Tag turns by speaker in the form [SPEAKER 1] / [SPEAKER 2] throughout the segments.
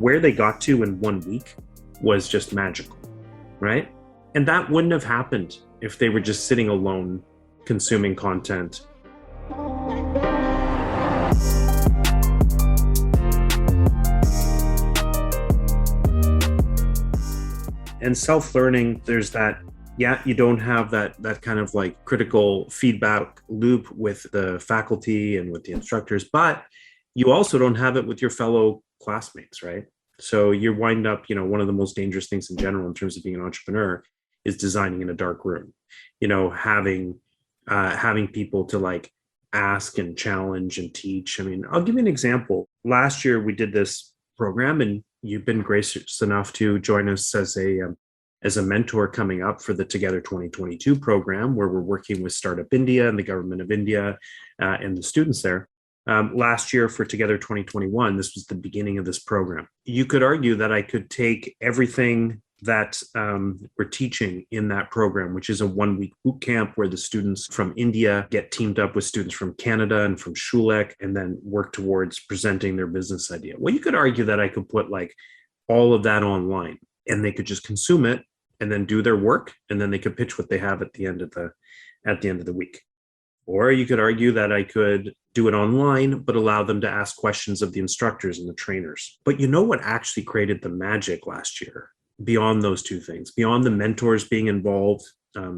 [SPEAKER 1] where they got to in 1 week was just magical, right? And that wouldn't have happened if they were just sitting alone consuming content. And self-learning, there's that, you don't have that kind of like critical feedback loop with the faculty and with the instructors, but you also don't have it with your fellow classmates, right? So you wind up, one of the most dangerous things in general in terms of being an entrepreneur is designing in a dark room, having people to like ask and challenge and teach. I mean, I'll give you an example. Last year we did this program, and you've been gracious enough to join us as a mentor coming up for the Together 2022 program, where we're working with Startup India and the government of India and the students there. Last year for Together 2021, this was the beginning of this program. You could argue that I could take everything that we're teaching in that program, which is a 1-week boot camp where the students from India get teamed up with students from Canada and from Schulek, and then work towards presenting their business idea. Well, you could argue that I could put like all of that online, and they could just consume it and then do their work, and then they could pitch what they have at the end of the week. Or you could argue that I could do it online, but allow them to ask questions of the instructors and the trainers. But you know what actually created the magic last year? Beyond those two things, beyond the mentors being involved,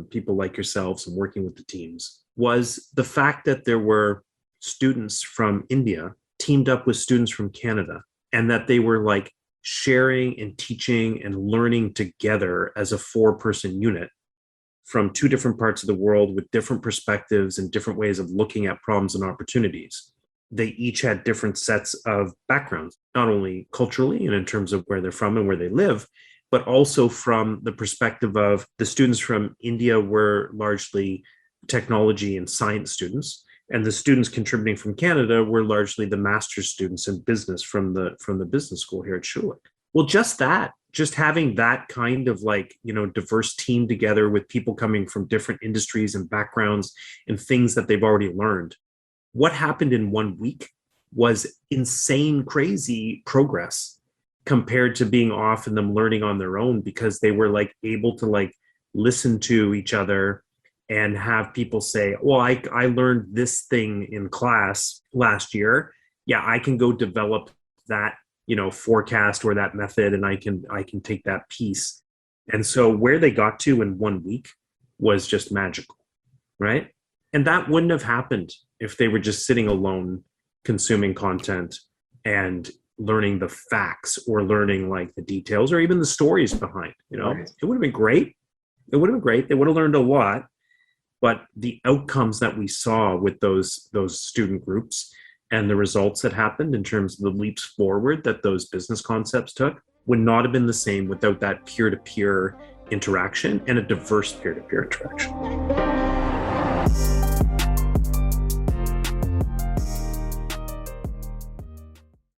[SPEAKER 1] people like yourselves and working with the teams, was the fact that there were students from India teamed up with students from Canada, and that they were like sharing and teaching and learning together as a 4-person unit from 2 different parts of the world with different perspectives and different ways of looking at problems and opportunities. They each had different sets of backgrounds, not only culturally and in terms of where they're from and where they live, but also from the perspective of the students from India were largely technology and science students, and the students contributing from Canada were largely the master's students in business from the business school here at Schulek. Well, just having that kind of like, diverse team together with people coming from different industries and backgrounds and things that they've already learned. What happened in 1 week was insane, crazy progress compared to being off and them learning on their own, because they were like able to like listen to each other and have people say, well, I learned this thing in class last year. Yeah, I can go develop that, forecast or that method, and I can take that piece. And so where they got to in 1 week was just magical, right? And that wouldn't have happened if they were just sitting alone consuming content and learning the facts or learning like the details or even the stories behind,
[SPEAKER 2] Right.
[SPEAKER 1] It would have been great. They would have learned a lot, but the outcomes that we saw with those student groups and the results that happened in terms of the leaps forward that those business concepts took would not have been the same without that peer-to-peer interaction and a diverse peer-to-peer interaction.